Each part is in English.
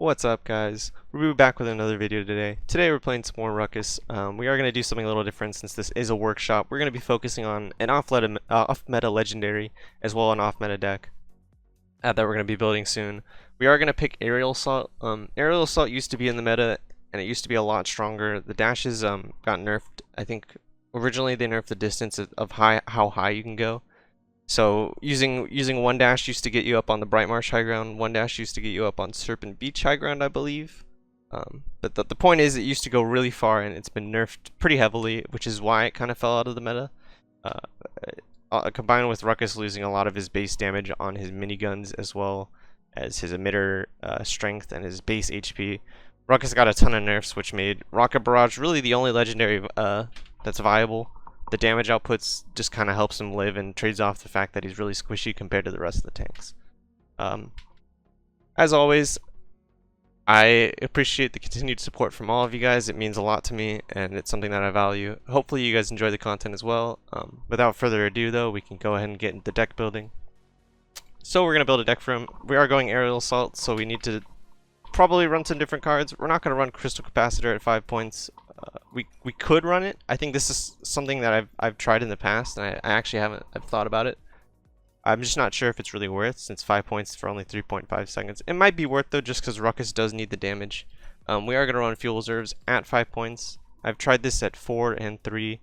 What's up, guys? RuBBu back with another video today. Today we're playing some more Ruckus. We are going to do something a little different since this is a workshop. We're going to be focusing on an off-meta legendary as well as an off-meta deck that we're going to be building soon. We are going to pick Aerial Assault. Aerial Assault used to be in the meta and it used to be a lot stronger. The dashes got nerfed. I think originally they nerfed the distance of how high you can go. So using one dash used to get you up on the Bright Marsh high ground. One dash used to get you up on Serpent Beach high ground, I believe. But the point is, it used to go really far, and it's been nerfed pretty heavily, which is why it kind of fell out of the meta. Combined with Ruckus losing a lot of his base damage on his miniguns as well as his emitter strength and his base HP, Ruckus got a ton of nerfs, which made Rocket Barrage really the only legendary that's viable. The damage outputs just kind of helps him live and trades off the fact that he's really squishy compared to the rest of the tanks. As always, I appreciate the continued support from all of you guys. It means a lot to me, and it's something that I value. Hopefully you guys enjoy the content as well. Without further ado, though, we can go ahead and get into deck building. So we're going to build a deck for him. We are going Aerial Assault, so we need to probably run some different cards. We're not going to run Crystal Capacitor at 5 points. We could run it. I think this is something that I've tried in the past, and I actually I've thought about it. I'm just not sure if it's really worth, since 5 points for only 3.5 seconds. It might be worth though, just because Ruckus does need the damage. We are going to run Fuel Reserves at 5 points. I've tried this at 4 and 3.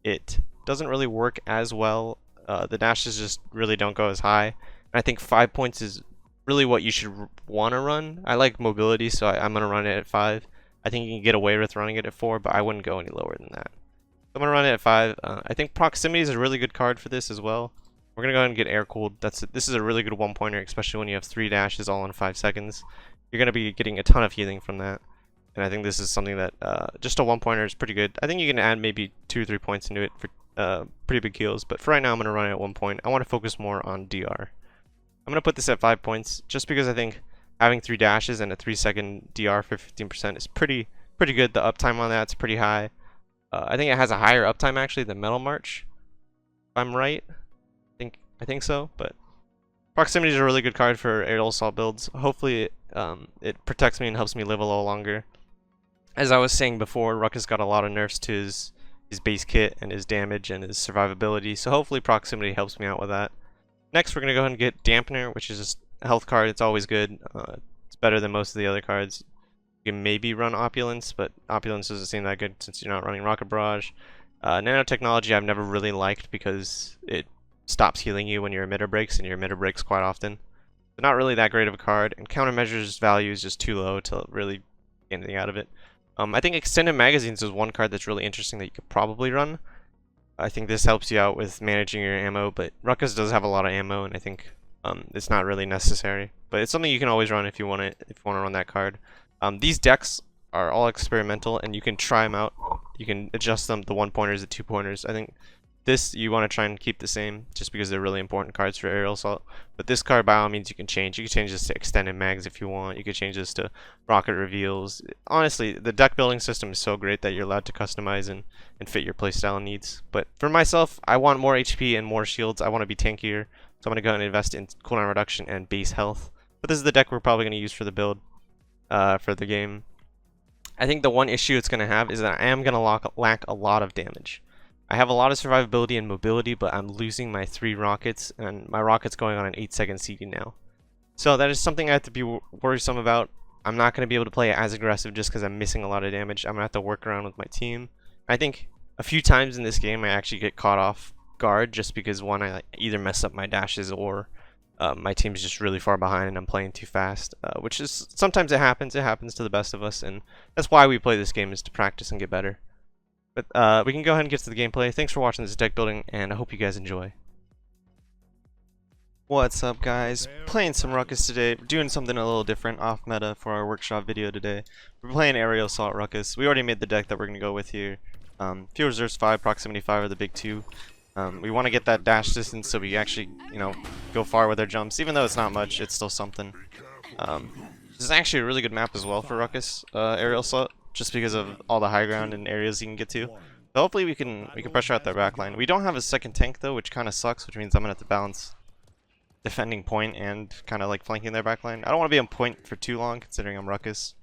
It doesn't really work as well. The dashes just really don't go as high. And I think 5 points is really what you should want to run. I like mobility, so I'm going to run it at 5. I think you can get away with running it at 4, but I wouldn't go any lower than that. So I'm going to run it at 5. I think Proximity is a really good card for this as well. We're going to go ahead and get Air Cooled. This is a really good one-pointer, especially when you have 3 dashes all in 5 seconds. You're going to be getting a ton of healing from that. And I think this is something that just a one-pointer is pretty good. I think you can add maybe 2 or 3 points into it for pretty big heals. But for right now, I'm going to run it at 1 point. I want to focus more on DR. I'm going to put this at 5 points just because I think having 3 dashes and a 3-second DR for 15% is pretty good. The uptime on that's pretty high. I think it has a higher uptime actually than Metal March, if I'm right. I think so, but Proximity is a really good card for Aerial Assault builds. Hopefully it protects me and helps me live a little longer. As I was saying before, Ruckus got a lot of nerfs to his base kit and his damage and his survivability, so hopefully Proximity helps me out with that. Next, we're going to go ahead and get Dampener, which is just a health card. It's always good. It's better than most of the other cards. You can maybe run Opulence, but Opulence doesn't seem that good since you're not running Rocket Barrage. Nanotechnology I've never really liked because it stops healing you when your emitter breaks, and your emitter breaks quite often. So not really that great of a card, and Countermeasure's value is just too low to really get anything out of it. I think Extended Magazines is one card that's really interesting that you could probably run. I think this helps you out with managing your ammo, but Ruckus does have a lot of ammo, and I think it's not really necessary. But it's something you can always run if you want to run that card. These decks are all experimental, and you can try them out. You can adjust them, the 1-pointers, the 2-pointers. I think this you want to try and keep the same, just because they're really important cards for Aerial Assault. But this card, by all means, you can change. You can change this to Extended Mags if you want. You can change this to Rocket Reveals. Honestly, the deck building system is so great that you're allowed to customize and fit your playstyle needs. But for myself, I want more HP and more shields. I want to be tankier, so I'm going to go ahead and invest in cooldown reduction and base health. But this is the deck we're probably going to use for the build, for the game. I think the one issue it's going to have is that I am going to lack a lot of damage. I have a lot of survivability and mobility, but I'm losing my 3 rockets, and my rocket's going on an 8-second CD now. So that is something I have to be worrisome about. I'm not going to be able to play as aggressive just because I'm missing a lot of damage. I'm going to have to work around with my team. I think a few times in this game I actually get caught off guard just because, one, I either mess up my dashes or my team's just really far behind and I'm playing too fast, which is sometimes it happens to the best of us, and that's why we play this game, is to practice and get better. But we can go ahead and get to the gameplay. Thanks for watching this deck building, and I hope you guys enjoy. What's up, guys? Playing some Ruckus today. We're doing something a little different off meta for our workshop video today. We're playing Aerial Assault Ruckus. We already made the deck that we're going to go with here. Fuel Reserves 5, Proximity 5 are the big 2. We want to get that dash distance so we actually, go far with our jumps. Even though it's not much, it's still something. This is actually a really good map as well for Ruckus, Aerial Assault, just because of all the high ground and areas you can get to. So hopefully we can pressure out their backline. We don't have a second tank though, which kind of sucks, which means I'm gonna have to balance defending point and kind of like flanking their backline. I don't want to be on point for too long considering I'm Ruckus.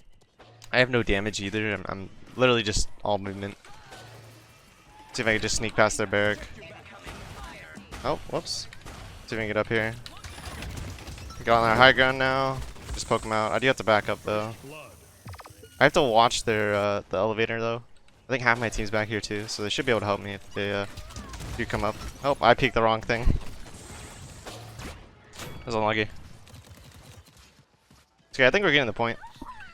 I have no damage either. I'm literally just all movement. See if I can just sneak past their barrack. Oh, whoops. See if we can get up here. Got on their high ground now. Just poke them out. I do have to back up though. I have to watch their the elevator though. I think half my team's back here too, so they should be able to help me if they do come up. Oh, I peeked the wrong thing. That was unlucky. Okay, I think we're getting the point.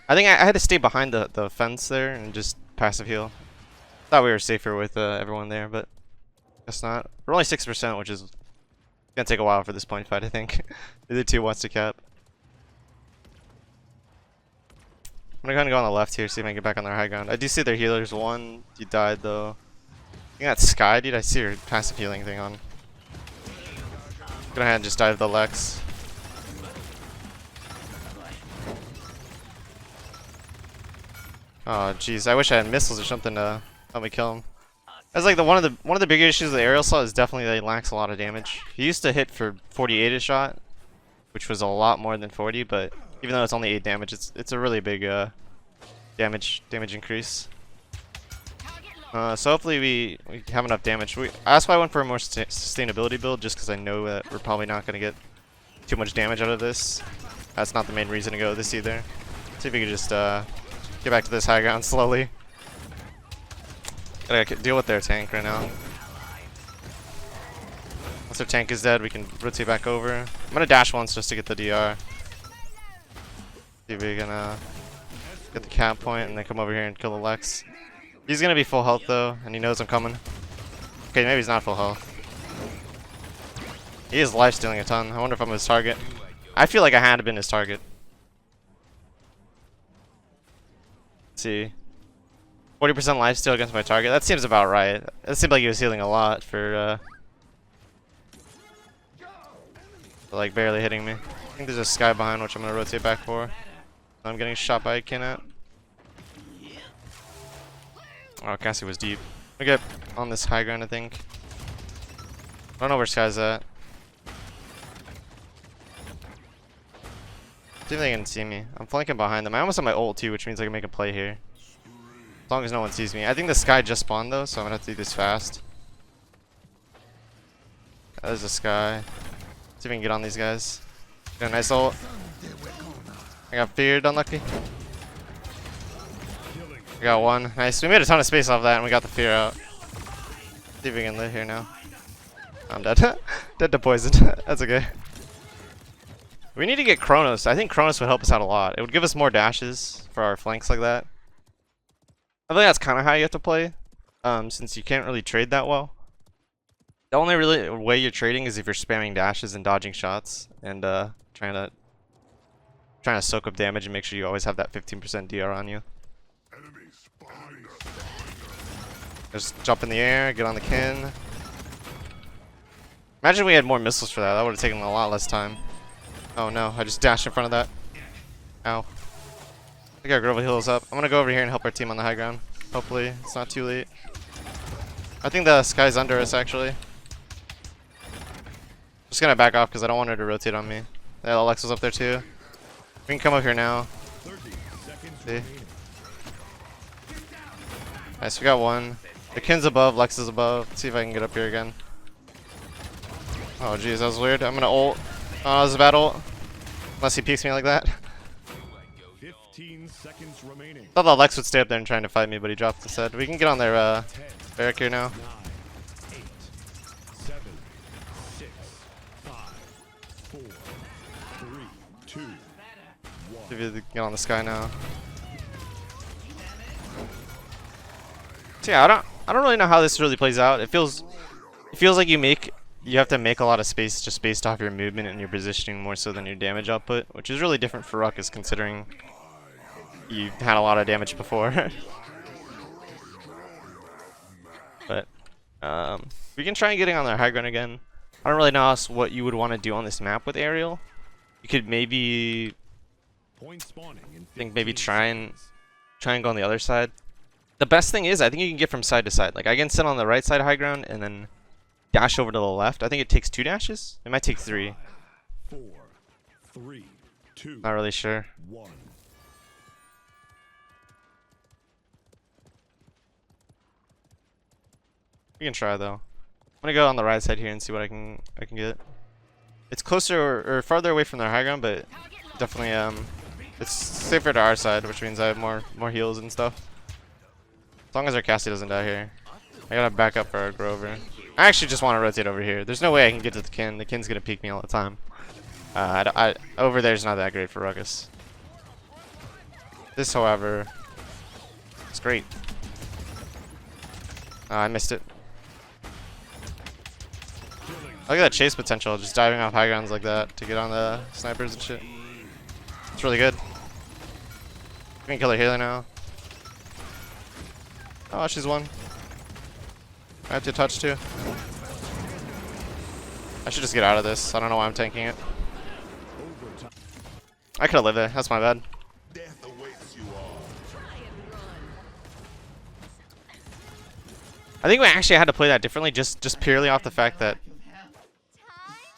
I think I had to stay behind the fence there and just passive heal. Thought we were safer with everyone there, but guess not. We're only 6%, which is gonna take a while for this point fight, I think. Either two wants to cap. I'm gonna go on the left here, see if I can get back on their high ground. I do see their healers. One, he died though. I think that's Sky, dude. I see her passive healing thing on. Go ahead and just dive the Lex. Oh jeez, I wish I had missiles or something to help me kill him. That's like one of the bigger issues with the aerial slot is definitely that he lacks a lot of damage. He used to hit for 48 a shot, which was a lot more than 40, but even though it's only 8 damage, it's a really big damage increase. So hopefully we have enough damage. That's why I went for a more sustainability build, just because I know that we're probably not going to get too much damage out of this. That's not the main reason to go this either. See if we can just get back to this high ground slowly. Gotta deal with their tank right now. Once their tank is dead, we can rotate back over. I'm gonna dash once just to get the DR. See if we can get the cap point and then come over here and kill the Lex. He's gonna be full health though, and he knows I'm coming. Okay, maybe he's not full health. He is life stealing a ton. I wonder if I'm his target. I feel like I had been his target. Let's see. 40% lifesteal against my target. That seems about right. It seemed like he was healing a lot for like barely hitting me. I think there's a Sky behind, which I'm gonna rotate back for. I'm getting shot by a Kinet. Oh, Cassie was deep. We get on this high ground, I think. I don't know where Sky's at. See if they can see me. I'm flanking behind them. I almost have my ult too, which means I can make a play here. As long as no one sees me. I think the Sky just spawned though, so I'm gonna have to do this fast. There's a Sky. See if we can get on these guys. Get a nice ult. I got feared, unlucky. I got one. Nice. We made a ton of space off that and we got the fear out. See if we can live here now. I'm dead. Dead to poison. That's okay. We need to get Chronos. I think Chronos would help us out a lot. It would give us more dashes for our flanks like that. I think that's kind of how you have to play, since you can't really trade that well. The only really way you're trading is if you're spamming dashes and dodging shots and trying to soak up damage and make sure you always have that 15% DR on you. Just jump in the air, get on the kin. Imagine we had more missiles for that. That would have taken a lot less time. Oh no, I just dashed in front of that. Ow. I think our Grovel heals up. I'm gonna go over here and help our team on the high ground. Hopefully, it's not too late. I think the Sky's under us actually. Just gonna back off because I don't want her to rotate on me. Yeah, Alexa's up there too. We can come up here now. See? Nice, we got one. The Kin's above, Lex is above. Let's see if I can get up here again. Oh jeez, that was weird. I'm gonna ult. Oh, that was a bad ult. Unless he peeks me like that. 15 seconds remaining. Thought the Lex would stay up there and trying to fight me, but he dropped instead. We can get on their barrack here now. 9, 8, 7, 6, 5, 4, 3, 2, 1. See if you can get on the Sky now. So yeah, I don't really know how this really plays out. It feels like you have to make a lot of space just based off your movement and your positioning more so than your damage output, which is really different for Ruckus considering you've had a lot of damage before. But we can try getting on their high ground again. I don't really know what you would want to do on this map with aerial. You could maybe try and go on the other side. The best thing is I think you can get from side to side. Like I can sit on the right side high ground and then dash over to the left. I think it takes 2 dashes. It might take 3. 4, 3, 2, Not really sure. 1. We can try though. I'm gonna go on the right side here and see what I can get. It's closer or farther away from their high ground, but definitely it's safer to our side, which means I have more heals and stuff. As long as our Cassie doesn't die here. I gotta back up for our Grover. I actually just want to rotate over here. There's no way I can get to the kin. The kin's gonna peek me all the time. Over there's not that great for Ruckus. This, however, is great. I missed it. Look at that chase potential, just diving off high grounds like that to get on the snipers and shit. It's really good. We can kill her healer now. Oh, she's one. I have to touch too. I should just get out of this. I don't know why I'm tanking it. I could have lived there. That's my bad. Death awaits you all. I think we actually had to play that differently, just purely off the fact that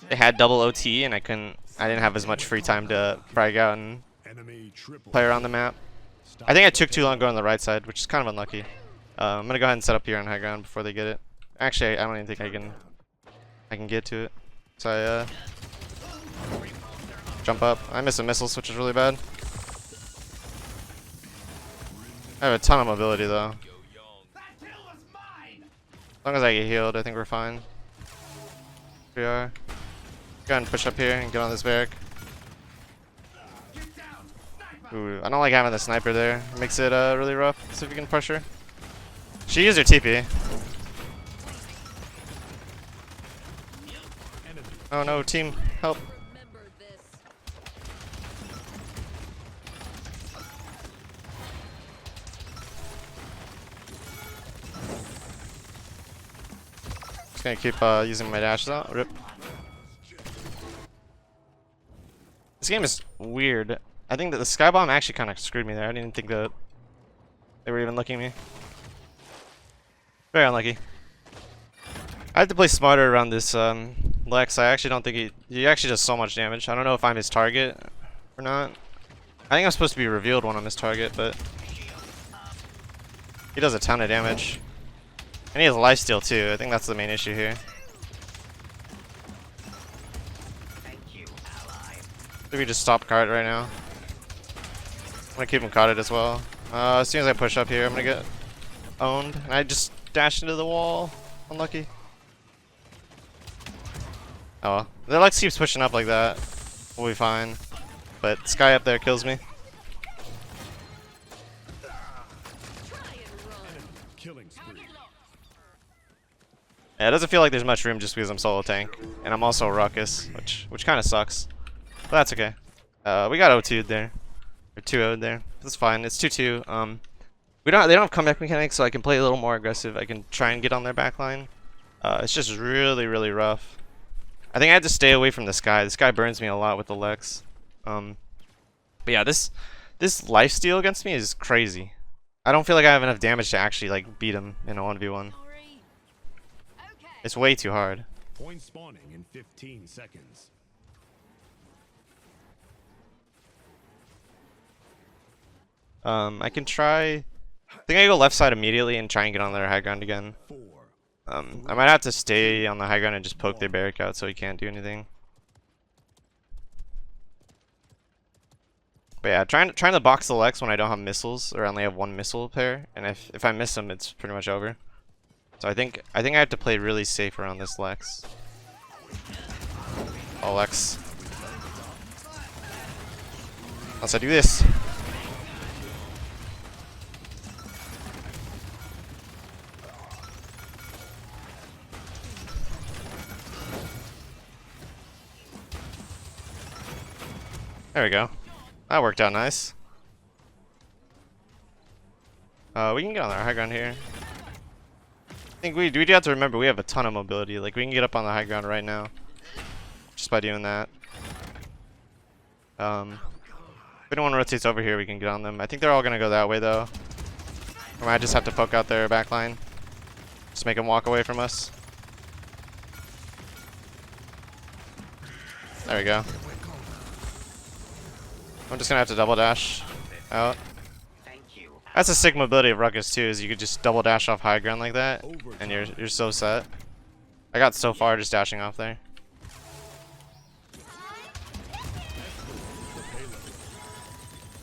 it had double OT and I didn't have as much free time to frag out and Enemy triple. play around the map. I think I took too long going on the right side, which is kind of unlucky. I'm gonna go ahead and set up here on high ground before they get it. Actually, I don't even think I can get to it. So I jump up. I miss a missile, which is really bad. I have a ton of mobility though. As long as I get healed, I think we're fine. We are. Go ahead and push up here and get on this barrack. Ooh, I don't like having the sniper there. It makes it really rough. See if we can push her. She used her TP. Oh no, team, help. Just gonna keep using my dashes out. Rip. This game is weird. I think that the sky bomb actually kind of screwed me there. I didn't think that they were even looking at me. Very unlucky. I have to play smarter around this Lex. I actually don't think he actually does so much damage. I don't know if I'm his target or not. I think I'm supposed to be revealed when I'm his target, but he does a ton of damage. And he has lifesteal too. I think that's the main issue here. Maybe we just stop card right now. I'm gonna keep him carded as well. As soon as I push up here, I'm gonna get owned. And I just dash into the wall. Unlucky. Oh well. The Lex keeps pushing up like that. We'll be fine. But Sky up there kills me. Killing spree. Yeah, it doesn't feel like there's much room just because I'm solo tank. And I'm also Ruckus, which kind of sucks. But that's okay. We got 0-2'd there. Or 2-0'd there. That's fine. It's 2-2. They don't have comeback mechanics, so I can play a little more aggressive. I can try and get on their backline. It's just really, really rough. I think I have to stay away from the Sky. The Sky burns me a lot with the Lex. But yeah, this lifesteal against me is crazy. I don't feel like I have enough damage to actually like beat him in a 1v1. It's way too hard. Point spawning in 15 seconds. I can try. I think I go left side immediately and try and get on their high ground again. 4. I might have to stay on the high ground and just poke their barrack out so he can't do anything. But yeah, trying to box the Lex when I don't have missiles or only have one missile pair, and if I miss him, it's pretty much over. So I think I have to play really safe around this Lex. Oh, Lex. Unless I do this. There we go. That worked out nice. We can get on our high ground here. I think we do have to remember we have a ton of mobility. Like we can get up on the high ground right now, just by doing that. If anyone rotates over here, we can get on them. I think they're all gonna go that way though. We might just have to poke out their backline, just make them walk away from us. There we go. I'm just gonna have to double dash out. That's a sick mobility of Ruckus too, is you could just double dash off high ground like that, and you're so set. I got so far just dashing off there.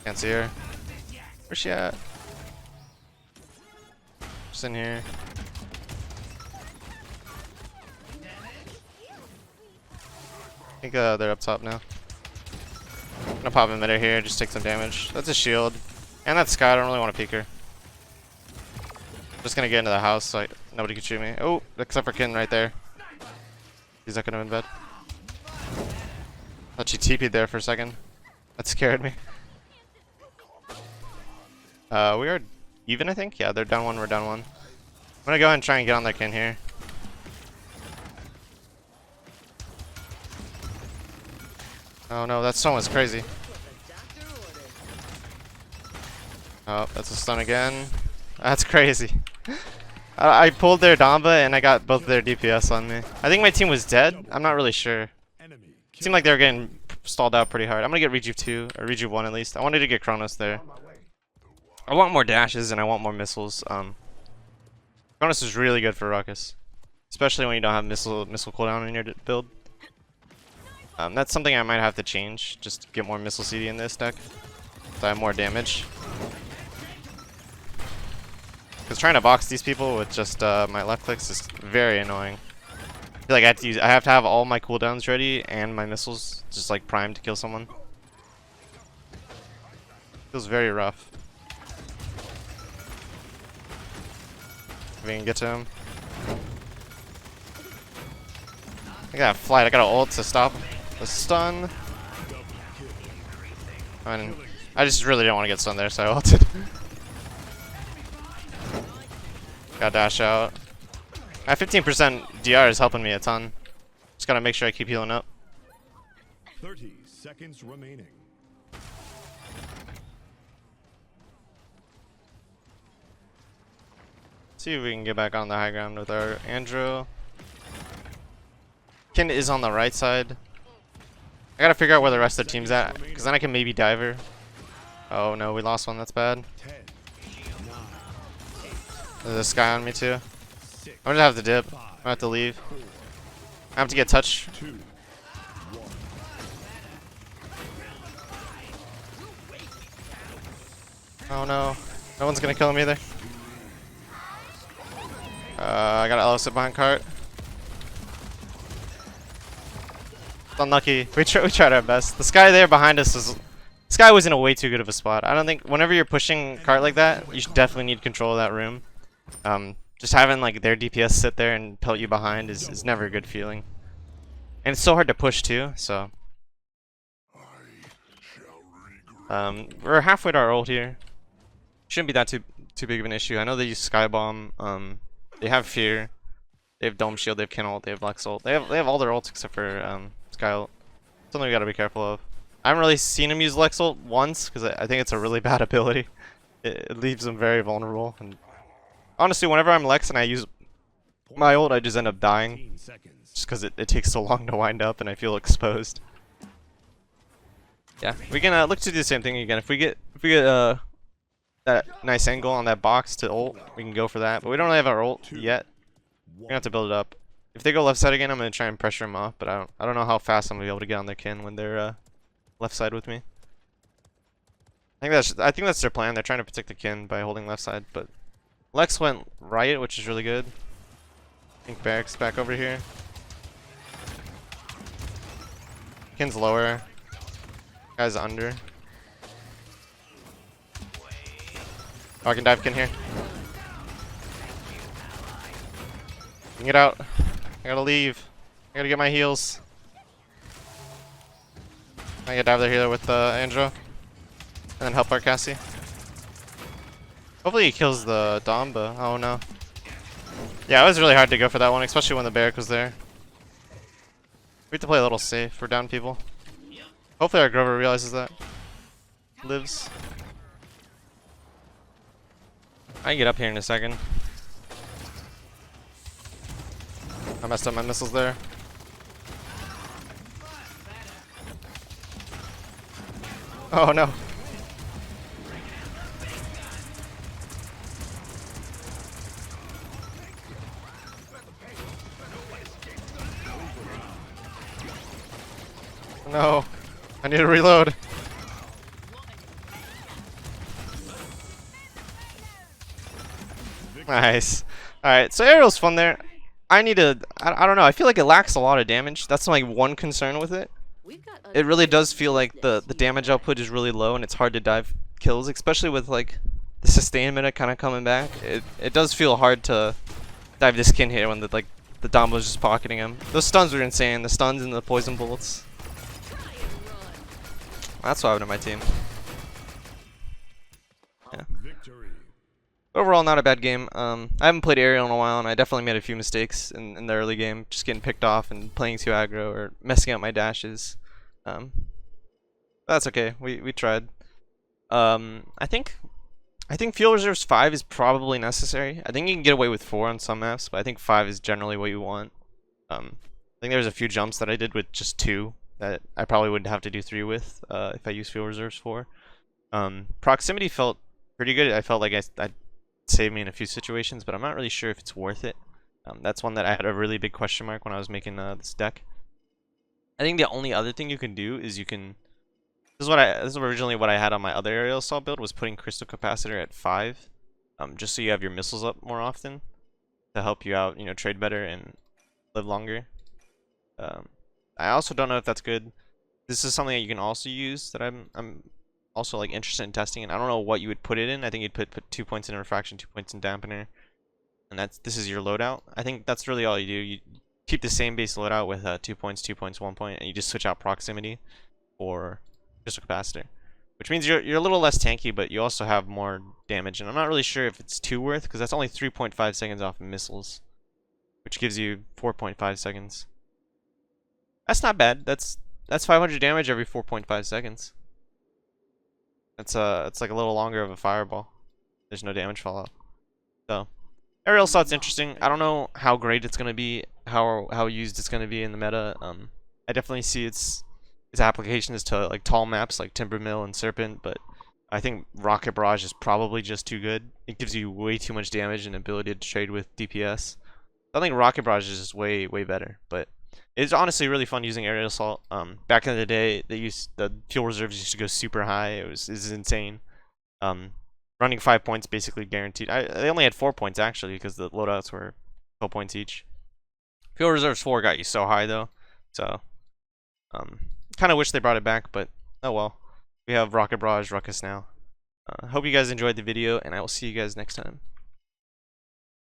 Can't see her. Where's she at? Just in here. I think they're up top now. I'm gonna pop in midair here, just take some damage. That's a shield. And that Sky, I don't really want to peek her. Just gonna get into the house so nobody can shoot me. Oh, except for Kin right there. He's not gonna embed. Thought she TP'd there for a second. That scared me. We are even, I think? Yeah, they're down one, we're down one. I'm gonna go ahead and try and get on that Kin here. Oh no, that stun was crazy. Oh, that's a stun again. That's crazy. I pulled their Damba and I got both of their DPS on me. I think my team was dead. I'm not really sure. It seemed like they were getting stalled out pretty hard. I'm gonna get Rejuve 2, or Rejuve 1 at least. I wanted to get Kronos there. I want more dashes and I want more missiles. Kronos is really good for Ruckus, especially when you don't have missile cooldown in your build. That's something I might have to change, just to get more missile CD in this deck, so I have more damage. Because trying to box these people with just my left clicks is very annoying. I feel like I have to have all my cooldowns ready and my missiles just like primed to kill someone. Feels very rough. If we can get to him. I got a flight, I got an ult to stop the stun. I mean, I just really don't want to get stunned there, so I ulted. Got dash out. At 15% DR is helping me a ton. Just gotta make sure I keep healing up. 30 seconds remaining. See if we can get back on the high ground with our Andrew. Kin is on the right side. I gotta figure out where the rest of the team's at, because then I can maybe dive her. Oh no, we lost one, that's bad. 10, 9, There's a Sky on me too. I'm gonna have to dip. I'm gonna have to leave. I have to get touch. 2, 1. Oh no. No one's gonna kill him either. I got an LS behind cart. It's unlucky. We tried our best. The Sky there behind us is... Sky was in a way too good of a spot. I don't think... Whenever you're pushing cart like that, you should definitely need control of that room. Just having like their DPS sit there and pelt you behind is never a good feeling. And it's so hard to push too, so... we're halfway to our ult here. Shouldn't be that too big of an issue. I know they use Sky Bomb. They have Fear. They have Dome Shield. They have Kin ult. They have Lex ult. They have all their ults except for Sky ult. Something we gotta be careful of. I haven't really seen him use Lex ult once because I think it's a really bad ability. It leaves them very vulnerable. And honestly, whenever I'm Lex and I use my ult, I just end up dying. Just because it takes so long to wind up and I feel exposed. Yeah, we can look to do the same thing again. If we get that nice angle on that box to ult, we can go for that. But we don't really have our ult yet. We're gonna have to build it up. If they go left side again, I'm gonna try and pressure them off. But I don't know how fast I'm gonna be able to get on their Kin when they're left side with me. I think that's their plan. They're trying to protect the Kin by holding left side. But Lex went right, which is really good. I think Barrack's back over here. Kin's lower. Guy's under. Oh, I can dive Kin here. You can get out. I gotta leave. I gotta get my heals. I gotta dive their healer with Andro. And then help our Cassie. Hopefully he kills the Damba. Oh no. Yeah, it was really hard to go for that one, especially when the Barrack was there. We have to play a little safe. We're down people. Hopefully our Grover realizes that. Lives. I can get up here in a second. I messed up my missiles there. Oh no. No. I need to reload. Nice. Alright, so aerial's fun there. I need to... I don't know. I feel like it lacks a lot of damage. That's my one concern with it. It really does feel like the damage output is really low and it's hard to dive kills, especially with like the sustain minute kind of coming back. It does feel hard to dive this skin here when the Dombo's just pocketing him. Those stuns were insane. The stuns and the poison bullets. That's what happened to my team. Yeah. Overall, not a bad game. I haven't played aerial in a while, and I definitely made a few mistakes in the early game, just getting picked off and playing too aggro or messing up my dashes. That's okay. We tried. I think Fuel Reserves 5 is probably necessary. I think you can get away with 4 on some maps, but I think 5 is generally what you want. I think there's a few jumps that I did with just 2 that I probably wouldn't have to do 3 with if I use Fuel Reserves 4. Proximity felt pretty good. I felt like I saved me in a few situations, but I'm not really sure if it's worth it. That's one that I had a really big question mark when I was making this deck. I think the only other thing you can do is you can... This is originally what I had on my other aerial assault build, was putting Crystal Capacitor at 5. Just so you have your missiles up more often to help you out, you know, trade better and live longer. I also don't know if that's good. This is something that you can also use that I'm also like interested in testing, and I don't know what you would put it in. I think you'd put 2 points in refraction, 2 points in dampener, and this is your loadout. I think that's really all you do. You keep the same base loadout with 2 points, 2 points, 1 point, and you just switch out proximity or Crystal Capacitor, which means you're a little less tanky, but you also have more damage. And I'm not really sure if it's too worth, because that's only 3.5 seconds off of missiles, which gives you 4.5 seconds. That's not bad. That's 500 damage every 4.5 seconds. It's like a little longer of a fireball. There's no damage fallout. So aerial assault's interesting. I don't know how great it's gonna be, how used it's gonna be in the meta. I definitely see its applications to like tall maps like Timber Mill and Serpent, but I think Rocket Barrage is probably just too good. It gives you way too much damage and ability to trade with DPS. I think Rocket Barrage is just way better, but it's honestly really fun using aerial assault. Back in the day, the fuel reserves used to go super high. It was insane. Running 5 points basically guaranteed. They only had 4 points actually because the loadouts were 12 points each. Fuel reserves 4 got you so high though, so kind of wish they brought it back, but oh well. We have Rocket Barrage Ruckus now. Hope you guys enjoyed the video, and I will see you guys next time.